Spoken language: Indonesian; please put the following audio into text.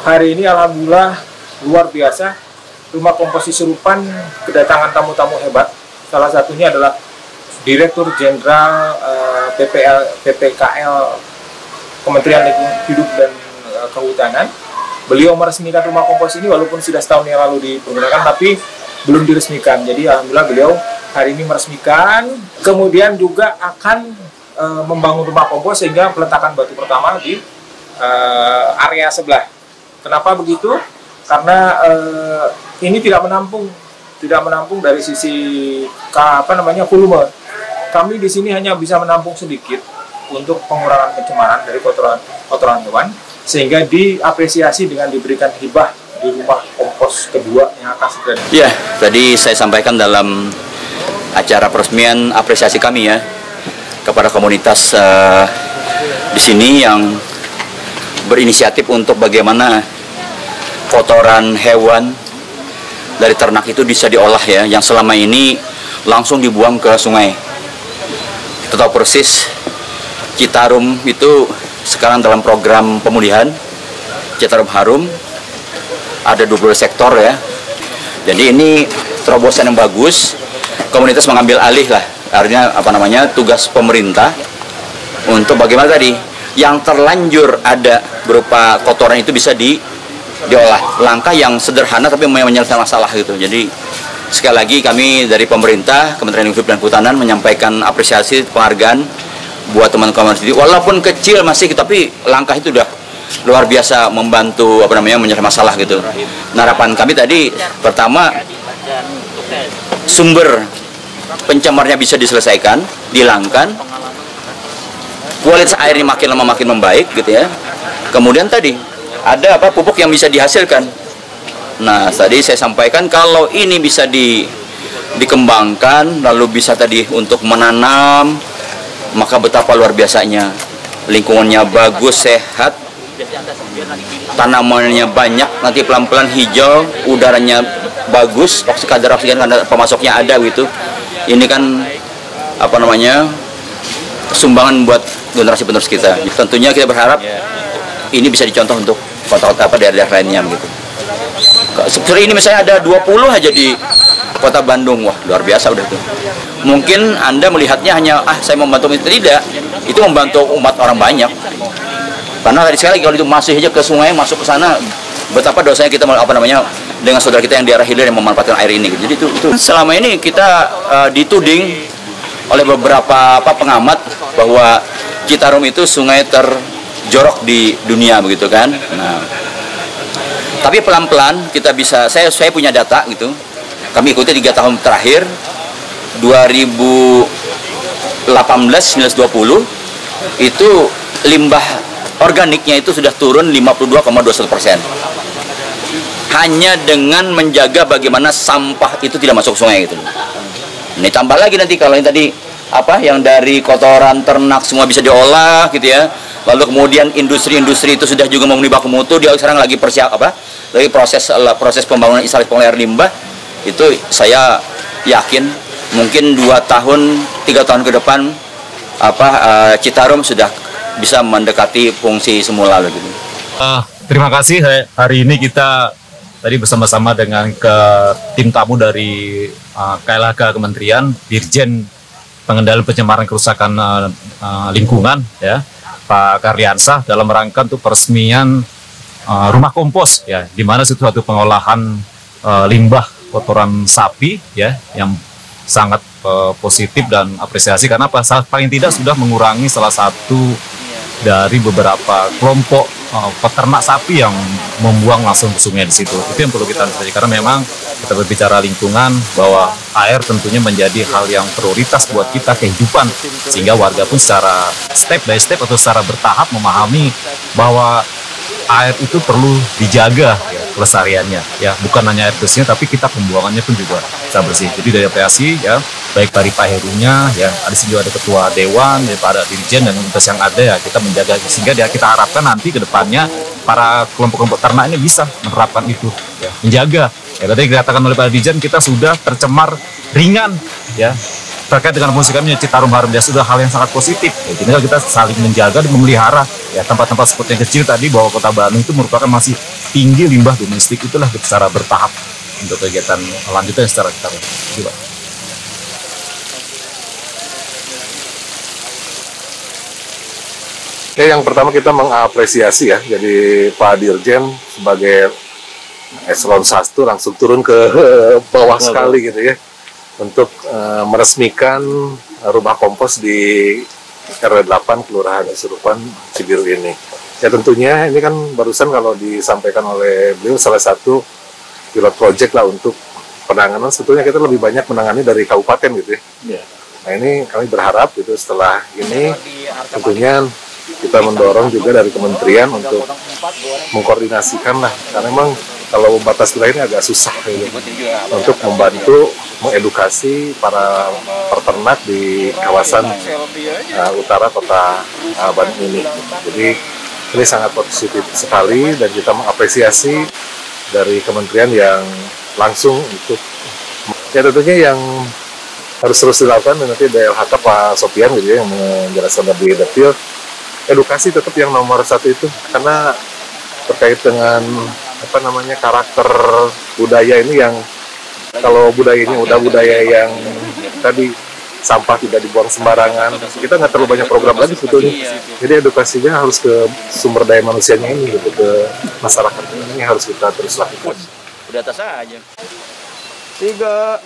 hari ini alhamdulillah luar biasa. Rumah Komposisi Surupan kedatangan tamu-tamu hebat. Salah satunya adalah Direktur Jenderal PPKL Kementerian Lingkungan Hidup dan Kehutanan. Beliau meresmikan rumah kompos ini walaupun sudah setahun yang lalu dipergunakan, tapi belum diresmikan. Jadi alhamdulillah beliau hari ini meresmikan. Kemudian juga akan membangun rumah kompos sehingga peletakan batu pertama di area sebelah. Kenapa begitu? Karena ini tidak menampung dari sisi volume. Kami di sini hanya bisa menampung sedikit untuk pengurangan pencemaran dari kotoran hewan, sehingga diapresiasi dengan diberikan hibah di rumah kompos kedua yang akan segera. Ya, tadi saya sampaikan dalam acara peresmian apresiasi kami ya kepada komunitas di sini yang berinisiatif untuk bagaimana kotoran hewan dari ternak itu bisa diolah ya, yang selama ini langsung dibuang ke sungai. Kita tahu persis Citarum itu sekarang dalam program pemulihan Citarum Harum, ada 12 sektor ya. Jadi ini terobosan yang bagus. Komunitas mengambil alih lah, artinya tugas pemerintah untuk bagaimana tadi yang terlanjur ada berupa kotoran itu bisa diolah. Langkah yang sederhana tapi menyelesaikan masalah gitu. Jadi sekali lagi kami dari pemerintah, Kementerian Lingkungan Hidup dan Kehutanan menyampaikan apresiasi, penghargaan buat teman-teman sendiri. Walaupun kecil masih, tapi langkah itu udah luar biasa membantu menyelesaikan masalah gitu. Nah, harapan kami tadi pertama sumber pencemarnya bisa diselesaikan, dihilangkan. Kualitas air ini makin lama makin membaik gitu ya. Kemudian tadi ada pupuk yang bisa dihasilkan. Nah, tadi saya sampaikan kalau ini bisa dikembangkan, lalu bisa tadi untuk menanam, maka betapa luar biasanya. Lingkungannya bagus, sehat, tanamannya banyak, nanti pelan-pelan hijau, udaranya bagus, kadar oksigen pemasoknya ada gitu. Ini kan sumbangan buat generasi-penerus kita. Tentunya kita berharap ini bisa dicontoh untuk kota-kota daerah-daerah lainnya gitu. Seperti ini misalnya ada 20 aja di Kota Bandung, wah luar biasa udah tuh. Mungkin Anda melihatnya hanya saya membantu, tidak, itu membantu umat orang banyak. Karena tadi sekali kalau itu masih aja ke sungai, masuk ke sana, betapa dosanya kita dengan saudara kita yang di daerah hilir yang memanfaatkan air ini. Jadi itu selama ini kita dituding oleh beberapa pengamat bahwa Citarum itu sungai terjorok di dunia begitu kan. Nah, tapi pelan-pelan kita bisa, saya punya data gitu. Kami ikuti 3 tahun terakhir, 2018-19-20 itu limbah organiknya itu sudah turun 52,21%. Hanya dengan menjaga bagaimana sampah itu tidak masuk sungai gitu. Ini tambah lagi nanti kalau yang tadi yang dari kotoran ternak semua bisa diolah gitu ya. Lalu kemudian industri-industri itu sudah juga memenuhi baku mutu, dia sekarang lagi proses pembangunan instalasi pengolahan limbah. Itu saya yakin mungkin 2 tahun 3 tahun ke depan Citarum sudah bisa mendekati fungsi semula gitu. Terima kasih. Hari ini kita tadi bersama-sama dengan tim tamu dari KLHK Kementerian, Dirjen Pengendalian Pencemaran Kerusakan Lingkungan ya, Pak Karliansah, dalam rangka untuk peresmian rumah kompos ya, di mana suatu pengolahan limbah kotoran sapi ya, yang sangat positif dan apresiasi karena paling tidak sudah mengurangi salah satu dari beberapa kelompok peternak sapi yang membuang langsung ke sungai di situ. Itu yang perlu kita antisipasi karena memang kita berbicara lingkungan, bahwa air tentunya menjadi hal yang prioritas buat kita kehidupan, sehingga warga pun secara step by step atau secara bertahap memahami bahwa air itu perlu dijaga ya, kelestariannya ya, bukan hanya air bersihnya tapi kita pembuangannya pun juga bisa bersih. Jadi dari apresiasi ya, baik dari Pak Herunya ya, ada sini juga ada ketua dewan, daripada dirjen dan komunitas yang ada ya, kita menjaga sehingga kita harapkan nanti ke depannya para kelompok-kelompok ternak ini bisa menerapkan itu ya, menjaga ya. Tadi dikatakan oleh Pak Dirjen kita sudah tercemar ringan ya, terkait dengan fungsi kami Citarum Harum Jaya sudah hal yang sangat positif. Ya, tinggal kita saling menjaga dan memelihara ya tempat-tempat seperti yang kecil tadi bahwa Kota Bandung itu merupakan masih tinggi limbah domestik, itulah secara bertahap untuk kegiatan lanjutan secara kita. Gitu, Pak. Ya, yang pertama kita mengapresiasi ya, jadi Pak Dirjen sebagai eselon 1 langsung turun ke bawah sekali gitu ya, untuk meresmikan rumah kompos di RW 8 Kelurahan Cisurupan Cibiru ini. Ya tentunya ini kan barusan kalau disampaikan oleh beliau salah satu pilot project lah untuk penanganan. Sebetulnya kita lebih banyak menangani dari kabupaten gitu ya. Nah ini kami berharap gitu setelah ini tentunya kita mendorong juga dari kementerian untuk mengkoordinasikan lah, karena memang kalau batas wilayah ini agak susah gitu, untuk membantu mengedukasi para peternak di kawasan utara Kota Bandung ini. Jadi ini sangat positif sekali dan kita mengapresiasi dari kementerian yang langsung untuk ya tentunya yang harus terus dilakukan, dan nanti DLHK Pak Sofian gitu ya, yang menjelaskan lebih detail. Edukasi tetap yang nomor satu itu, karena terkait dengan karakter budaya ini yang kalau budayanya udah budaya yang tadi sampah tidak dibuang sembarangan, kita nggak terlalu banyak program lagi sebetulnya. Jadi edukasinya harus ke sumber daya manusianya ini gitu, ke masyarakat ini harus kita terus lakukan. Udah atas aja. 3